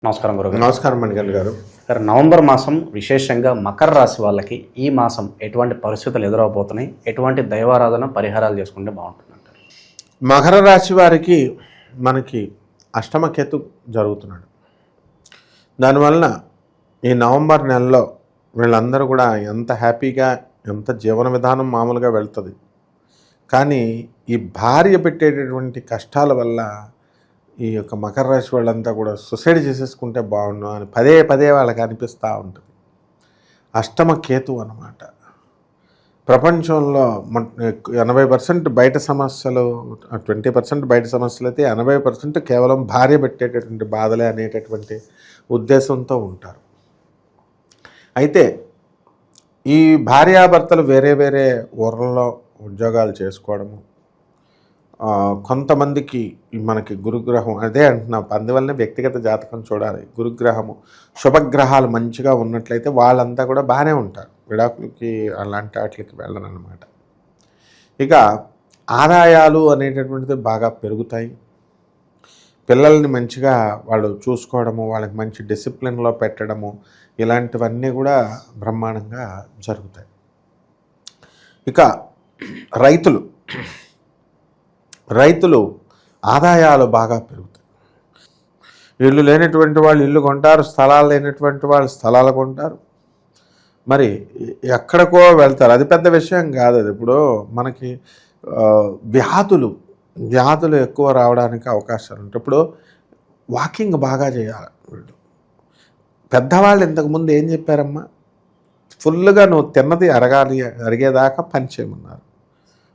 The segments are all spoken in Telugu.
నమస్కారం గురుగారు. నమస్కారం మణికంఠ గారు. నవంబర్ మాసం విశేషంగా మకర రాశి వాళ్ళకి ఈ మాసం ఎటువంటి పరిస్థితులు ఎదురవబోతున్నాయి, ఎటువంటి దైవారాధన పరిహారాలు చేసుకుంటే బాగుంటుందంటారు? మకర రాశి వారికి మనకి అష్టమకేతు జరుగుతున్నాడు. దానివలన ఈ నవంబర్ నెలలో వీళ్ళందరూ కూడా ఎంత హ్యాపీగా, ఎంత జీవన విధానం మామూలుగా వెళ్తుంది. కానీ ఈ భార్య పెట్టేటటువంటి కష్టాల వల్ల ఈ యొక్క మకర రాశి వాళ్ళంతా కూడా సూసైడ్ చేసేసుకుంటే బాగుండు అని పదే పదే వాళ్ళకి అనిపిస్తూ ఉంటుంది. అష్టమకేతు అన్నమాట. ప్రపంచంలో 80% బయట సమస్యలు, 20% బయట సమస్యలు అయితే 80% కేవలం భార్య పెట్టేటటువంటి బాధలే అనేటటువంటి ఉద్దేశంతో ఉంటారు. అయితే ఈ భార్యాభర్తలు వేరే వేరే ఊర్లలో ఉద్యోగాలు చేసుకోవడము, కొంతమందికి మనకి గురుగ్రహం, అదే అంటున్నా, అందువల్లనే వ్యక్తిగత జాతకం చూడాలి. గురుగ్రహము, శుభగ్రహాలు మంచిగా ఉన్నట్లయితే వాళ్ళంతా కూడా బాగానే ఉంటారు, విడాకులకి అలాంటి వాటికి వెళ్ళనమాట. ఇక ఆదాయాలు అనేటటువంటిది బాగా పెరుగుతాయి. పిల్లల్ని మంచిగా వాళ్ళు చూసుకోవడము, వాళ్ళకి మంచి డిసిప్లిన్లో పెట్టడము, ఇలాంటివన్నీ కూడా బ్రహ్మాండంగా జరుగుతాయి. ఇక రైతులు ఆదాయాలు బాగా పెరుగుతాయి. ఇల్లు లేనటువంటి వాళ్ళు ఇల్లు కొంటారు, స్థలాలు లేనటువంటి వాళ్ళు స్థలాలు కొంటారు, మరి ఎక్కడికో వెళ్తారు. అది పెద్ద విషయం కాదు. అది ఇప్పుడు మనకి వ్యాధులు ఎక్కువ రావడానికి అవకాశాలు ఉంటాయి. ఇప్పుడు వాకింగ్ బాగా చేయాలి. వీళ్ళు పెద్దవాళ్ళు ఇంతకుముందు ఏం చెప్పారమ్మా, ఫుల్గా నువ్వు తిన్నది అరిగేదాకా పని చేయమన్నారు.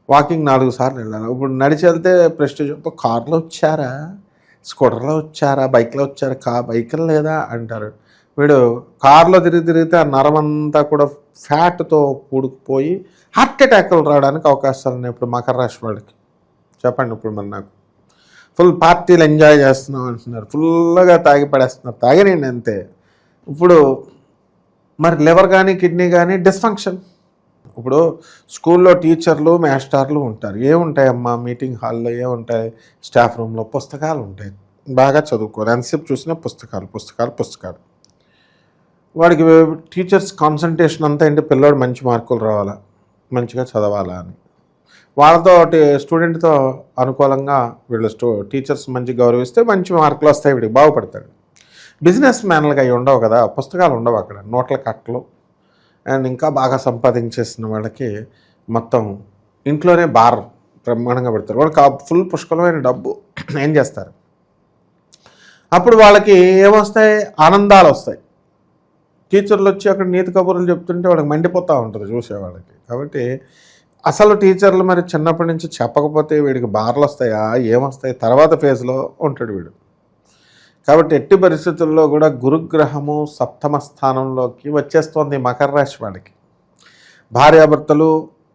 వాకింగ్ 4 సార్లు వెళ్ళాలి. ఇప్పుడు నడిచి వెళ్తే ప్రెస్టేజ్, కార్లో వచ్చారా, స్కూటర్లో వచ్చారా, బైక్లో వచ్చారా, బైకులు లేదా అంటారు. వీడు కార్లో తిరిగితే ఆ నరమంతా కూడా ఫ్యాట్తో కూడుకుపోయి హార్ట్ అటాక్లు రావడానికి అవకాశాలు ఉన్నాయి. ఇప్పుడు మకర రాశి వాళ్ళకి చెప్పండి. ఇప్పుడు మరి నాకు ఫుల్ పార్టీలు ఎంజాయ్ చేస్తున్నాం అంటున్నారు, ఫుల్గా తాగి పడేస్తున్నారు. తాగినండి అంతే. ఇప్పుడు మరి లివర్ కానీ కిడ్నీ కానీ డిస్ఫంక్షన్. ఇప్పుడు స్కూల్లో టీచర్లు, మాస్టర్లు ఉంటారు. ఏముంటాయమ్మా మీటింగ్ హాల్లో, ఏముంటాయి స్టాఫ్ రూమ్లో? పుస్తకాలు ఉంటాయి. బాగా చదువుకోవాలి, ఎంతసేపు చూసినా పుస్తకాలు. వాడికి టీచర్స్ కాన్సన్ట్రేషన్ అంతా ఏంటి, పిల్లోడు మంచి మార్కులు రావాలా, మంచిగా చదవాలా అని. వాళ్ళతో స్టూడెంట్తో అనుకూలంగా వీళ్ళు టీచర్స్ మంచి గౌరవిస్తే మంచి మార్కులు వస్తాయి, వీడికి బాగుపడతాడు. బిజినెస్ మ్యాన్లుగా అవి ఉండవు కదా, పుస్తకాలు ఉండవు అక్కడ, నోట్ల కట్టలు. అండ్ ఇంకా బాగా సంపాదించేసిన వాళ్ళకి మొత్తం ఇంట్లోనే బార్ బ్రహ్మాండంగా పెడతారు. వాళ్ళకి ఫుల్ పుష్కలమైన డబ్బు. ఏం చేస్తారు అప్పుడు? వాళ్ళకి ఏమొస్తాయి, ఆనందాలు వస్తాయి. టీచర్లు వచ్చి అక్కడ నీతి కబుర్లు చెప్తుంటే వాళ్ళకి మండిపోతూ ఉంటుంది చూసేవాళ్ళకి. కాబట్టి అసలు టీచర్లు మరి చిన్నప్పటి నుంచి చెప్పకపోతే వీడికి బార్లు వస్తాయా, ఏమొస్తాయి? తర్వాత ఫేజ్లో ఉంటాడు వీడు. కాబట్టి ఎట్టి పరిస్థితుల్లో కూడా గురుగ్రహము సప్తమ స్థానంలోకి వచ్చేస్తోంది మకర రాశి వాళ్ళకి. భార్యాభర్తలు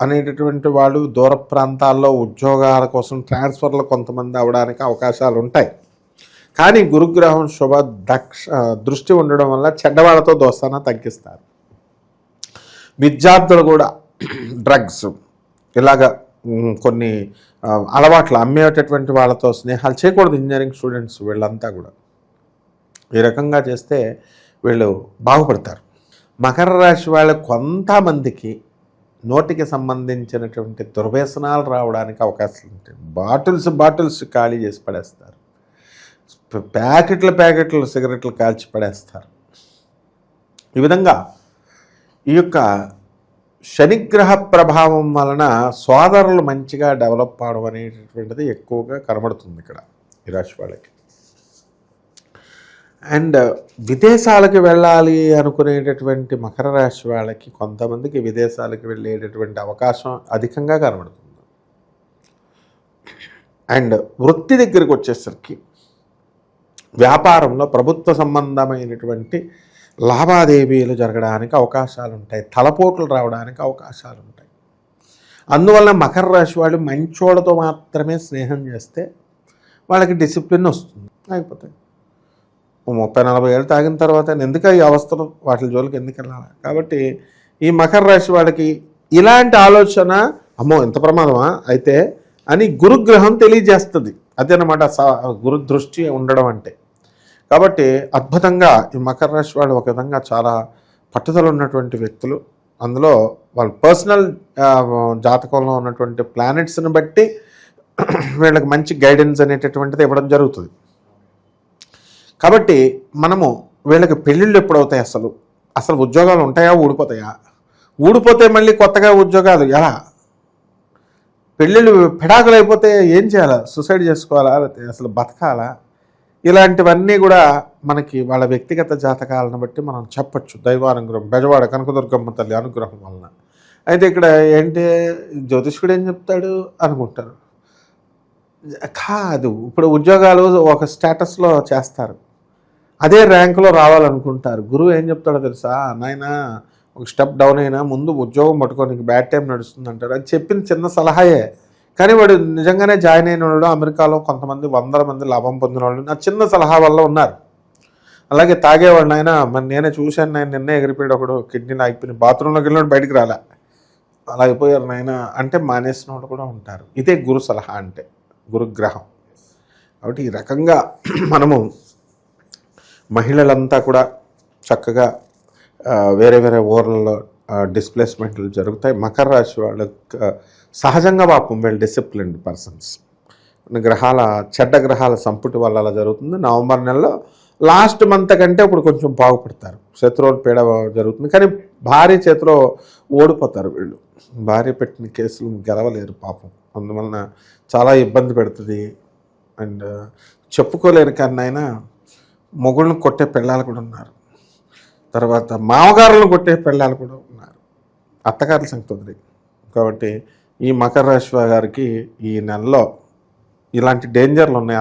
అనేటటువంటి వాళ్ళు దూర ప్రాంతాల్లో ఉద్యోగాల కోసం ట్రాన్స్ఫర్లు కొంతమంది అవడానికి అవకాశాలు ఉంటాయి. కానీ గురుగ్రహం దృష్టి ఉండడం వల్ల చెడ్డవాళ్ళతో దోస్తాన తగ్గిస్తారు. విద్యార్థులు కూడా డ్రగ్స్, ఇలాగ కొన్ని అలవాట్లు అమ్మేటటువంటి వాళ్ళతో స్నేహాలు చేయకూడదు. ఇంజనీరింగ్ స్టూడెంట్స్ వీళ్ళంతా కూడా ఈ రకంగా చేస్తే వీళ్ళు బాగుపడతారు. మకర రాశి వాళ్ళ కొంతమందికి నోటికి సంబంధించినటువంటి దుర్వ్యసనాలు రావడానికి అవకాశాలు ఉంటాయి. బాటిల్స్ ఖాళీ చేసి పడేస్తారు, ప్యాకెట్లు సిగరెట్లు కాల్చి పడేస్తారు. ఈ విధంగా ఈ యొక్క శనిగ్రహ ప్రభావం వలన సోదరులు మంచిగా డెవలప్ అవడం అనేటటువంటిది ఎక్కువగా కనబడుతుంది ఇక్కడ ఈ రాశి వాళ్ళకి. అండ్ విదేశాలకు వెళ్ళాలి అనుకునేటటువంటి మకర రాశి వాళ్ళకి కొంతమందికి విదేశాలకు వెళ్ళేటటువంటి అవకాశం అధికంగా కనబడుతుంది. అండ్ వృత్తి దగ్గరికి వచ్చేసరికి వ్యాపారంలో ప్రభుత్వ సంబంధమైనటువంటి లావాదేవీలు జరగడానికి అవకాశాలు ఉంటాయి, తలపోట్లు రావడానికి అవకాశాలు ఉంటాయి. అందువల్ల మకర రాశి వాళ్ళు మంచోళ్ళతో మాత్రమే స్నేహం చేస్తే వాళ్ళకి డిసిప్లిన్ వస్తుంది. అయిపోతే 30-40 ఏళ్ళు తాగిన తర్వాత ఎందుకు ఈ అవస్థలు, వాటి జోలికి ఎందుకు వెళ్ళాలి? కాబట్టి ఈ మకర రాశి వాళ్ళకి ఇలాంటి ఆలోచన, అమ్మో ఎంత ప్రమాదమా అయితే అని గురుగ్రహం తెలియజేస్తుంది. అదేనమాట గురు దృష్టి ఉండడం అంటే. కాబట్టి అద్భుతంగా ఈ మకర రాశి వాళ్ళు ఒక విధంగా చాలా పట్టుదల ఉన్నటువంటి వ్యక్తులు. అందులో వాళ్ళ పర్సనల్ జాతకంలో ఉన్నటువంటి ప్లానెట్స్ని బట్టి వీళ్ళకి మంచి గైడెన్స్ అనేటటువంటిది ఇవ్వడం జరుగుతుంది. కాబట్టి మనము వీళ్ళకి పెళ్ళిళ్ళు ఎప్పుడవుతాయి, అసలు ఉద్యోగాలు ఉంటాయా, ఊడిపోతాయా, ఊడిపోతే మళ్ళీ కొత్తగా ఉద్యోగాలు ఎలా, పెళ్ళిళ్ళు పెడాకులు అయిపోతే ఏం చేయాలా, సూసైడ్ చేసుకోవాలా, అసలు బతకాలా, ఇలాంటివన్నీ కూడా మనకి వాళ్ళ వ్యక్తిగత జాతకాలను బట్టి మనం చెప్పచ్చు. దైవానుగ్రహం, బెజవాడ కనకదుర్గమ్మ తల్లి అనుగ్రహం వలన. అయితే ఇక్కడ ఏంటి జ్యోతిష్కుడు ఏం చెప్తాడు అనుకుంటారు. కాదు, ఇప్పుడు ఉద్యోగాలు ఒక స్టేటస్లో చేస్తారు, అదే ర్యాంకులో రావాలనుకుంటారు. గురువు ఏం చెప్తాడో తెలుసా, నాయన ఒక స్టెప్ డౌన్ అయినా ముందు ఉద్యోగం పట్టుకోనికి బ్యాడ్ టైం నడుస్తుంది అంటారు. అది చెప్పిన చిన్న సలహాయే, కానీ వాడు నిజంగానే జాయిన్ అయిన వాళ్ళు అమెరికాలో కొంతమంది 100 మంది లాభం పొందిన వాళ్ళు నా చిన్న సలహా వల్ల ఉన్నారు. అలాగే తాగేవాడు ఆయన, మరి నేనే చూశాను, ఆయన నిన్నే ఎగిరిపోయాడు, ఒకడు కిడ్నీలు ఆగిపోయిన బాత్రూంలోకి వెళ్ళినాడు బయటికి రాలే, అలా అయిపోయారు నాయన అంటే మానేసిన వాళ్ళు కూడా ఉంటారు. ఇదే గురు సలహా అంటే, గురుగ్రహం. కాబట్టి ఈ రకంగా మనము మహిళలంతా కూడా చక్కగా వేరే వేరే ఊర్లలో డిస్ప్లేస్మెంట్లు జరుగుతాయి. మకర రాశి వాళ్ళకి సహజంగా పాపం వీళ్ళు డిసిప్లిన్డ్ పర్సన్స్. చెడ్డ గ్రహాల సంపుటి వల్ల అలా జరుగుతుంది. నవంబర్ నెలలో లాస్ట్ మంత్ కంటే ఇప్పుడు కొంచెం బాగుపడతారు. శత్రువుల పీడ జరుగుతుంది, కానీ భార్య చేతిలో ఓడిపోతారు వీళ్ళు. భార్య పెట్టిన కేసులు గెలవలేరు పాపం, అందువలన చాలా ఇబ్బంది పెడుతుంది. అండ్ చెప్పుకోలేరు, కానీ ఆయన మొగుళ్ళను కొట్టే పిల్లలు కూడా ఉన్నారు, తర్వాత మామగారులను కొట్టే పిల్లలు కూడా ఉన్నారు, అత్తగారుల సంగతి వదిలి. కాబట్టి ఈ మకర రాశి గారికి ఈ నెలలో ఇలాంటి డేంజర్లు ఉన్నాయి.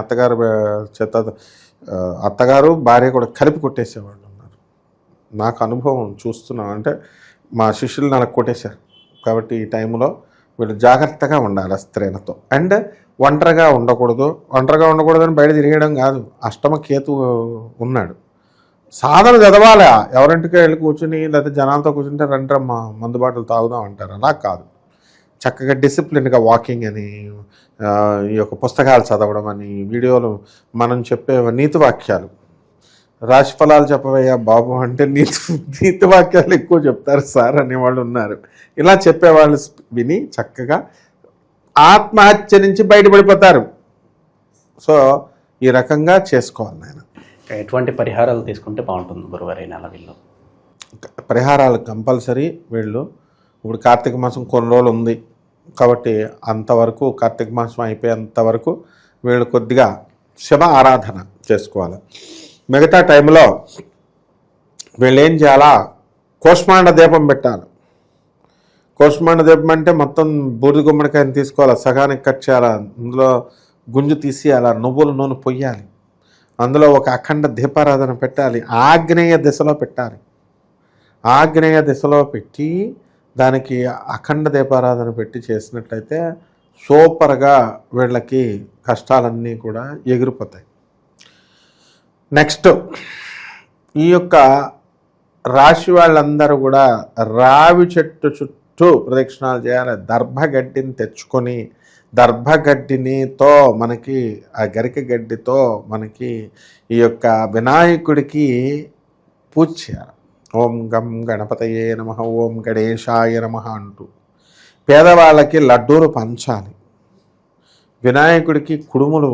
అత్తగారు భార్య కూడా కలిపి కొట్టేసేవాళ్ళు ఉన్నారు. నాకు అనుభవం చూస్తున్నాను, అంటే మా శిష్యులు నాకు కొట్టేశారు. కాబట్టి ఈ టైంలో వీళ్ళు జాగ్రత్తగా ఉండాలి స్త్రీలతో. అండ్ ఒంటరిగా ఉండకూడదని బయట తిరిగడం కాదు. అష్టమ కేతు ఉన్నాడు, సాధన చదవాలా. ఎవరింటికి వెళ్ళి కూర్చుని లేకపోతే జనాలతో కూర్చుంటే రండ్రమ్మ మందు బాటలు తాగుదాం అంటారు, అలా కాదు. చక్కగా డిసిప్లిన్గా వాకింగ్ అని, ఈ యొక్క పుస్తకాలు చదవడం అని, వీడియోలు మనం చెప్పే నీతి వాక్యాలు, రాశి ఫలాలు చెప్పవయ్యా బాబు అంటే నీతి వాక్యాలు ఎక్కువ చెప్తారు సార్ అనేవాళ్ళు ఉన్నారు. ఇలా చెప్పేవాళ్ళు విని చక్కగా ఆత్మహత్య నుంచి బయటపడిపోతారు. సో ఈ రకంగా చేసుకోవాలి నాయన. ఎటువంటి పరిహారాలు తీసుకుంటే బాగుంటుంది గురువారి నెల వీళ్ళు? పరిహారాలు కంపల్సరీ. వీళ్ళు ఇప్పుడు కార్తీక మాసం కొన్ని రోజులు ఉంది కాబట్టి అంతవరకు, కార్తీక మాసం అయిపోయేంతవరకు వీళ్ళు కొద్దిగా శివ ఆరాధన చేసుకోవాలి. మిగతా టైంలో వీళ్ళు ఏం చేయాలా, కూష్మాండ దీపం పెట్టాలి. కూష్మాండ దీపం అంటే మొత్తం బూడిద గుమ్మడికాయని తీసుకోవాలి, సగానికి కట్ చేయాలి, అందులో గుంజు తీసేయాలి, నువ్వుల నూనె పొయ్యాలి, అందులో ఒక అఖండ దీపారాధన పెట్టాలి, ఆగ్నేయ దిశలో పెట్టాలి. ఆగ్నేయ దిశలో పెట్టి దానికి అఖండ దీపారాధన పెట్టి చేసినట్లయితే సూపర్గా వీళ్ళకి కష్టాలన్నీ కూడా ఎగిరిపోతాయి. నెక్స్ట్ ఈ యొక్క రాశి వాళ్ళందరూ కూడా రావి చెట్టు చుట్టూ ప్రదక్షిణాలు చేయాలి. దర్భగడ్డిని తెచ్చుకొని, దర్భగడ్డినితో మనకి ఆ గరిక గడ్డితో మనకి ఈ యొక్క వినాయకుడికి పూజ చేయాలి. ఓం గం గణపతయే నమః, ఓం గణేశాయ నమః అంటూ పేదవాళ్ళకి లడ్డూలు పంచాలి. వినాయకుడికి కుడుములు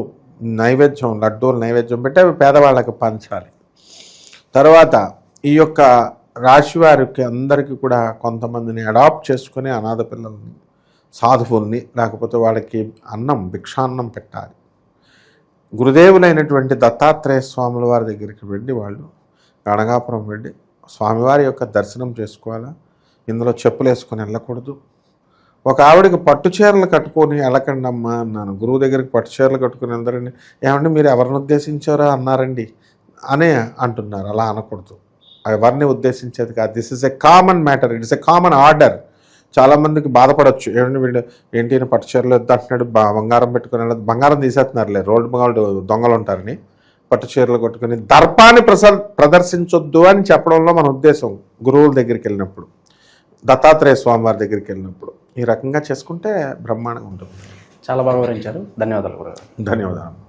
నైవేద్యం, లడ్డూలు నైవేద్యం పెట్టి అవి పేదవాళ్ళకి పంచాలి. తర్వాత ఈ యొక్క రాశి వారికి అందరికీ కూడా కొంతమందిని అడాప్ట్ చేసుకుని అనాథ పిల్లల్ని, సాధువుల్ని, లేకపోతే వాళ్ళకి అన్నం, భిక్షాన్నం పెట్టాలి. గురుదేవులైనటువంటి దత్తాత్రేయ స్వాముల వారి దగ్గరికి వెళ్ళి వాళ్ళు గణగాపురం వెళ్ళి స్వామివారి యొక్క దర్శనం చేసుకోవాలా. ఇందులో చెప్పులు వేసుకొని వెళ్ళకూడదు. ఒక ఆవిడకి పట్టు చీరలు కట్టుకొని వెళ్ళకండి అమ్మా అన్నాను. గురువు దగ్గరికి పట్టు చీరలు కట్టుకుని వెళ్తారండి. ఏమంటే మీరు ఎవరిని ఉద్దేశించారో అన్నారండి అనే అంటున్నారు. అలా అనకూడదు, ఎవరిని ఉద్దేశించేది కాదు. This is a common matter, it is a common order. చాలామందికి బాధపడవచ్చు, ఏమంటే వీళ్ళు ఏంటి పట్టు చీరలు వద్దు అంటున్నాడు, బంగారం పెట్టుకుని వెళ్ళదు. బంగారం తీసేస్తున్నారులే, రోడ్డు గోల్డ్ దొంగలు ఉంటారని పట్టు చీరలు కొట్టుకుని దర్పాన్ని ప్రదర్శించొద్దు అని చెప్పడంలో మన ఉద్దేశం. గురువుల దగ్గరికి వెళ్ళినప్పుడు, దత్తాత్రేయ స్వామి వారి దగ్గరికి వెళ్ళినప్పుడు ఈ రకంగా చేసుకుంటే బ్రహ్మాండంగా ఉంటుంది. చాలా బాగా వివరించారు. ధన్యవాదాలు గురుగారు. ధన్యవాదాలు.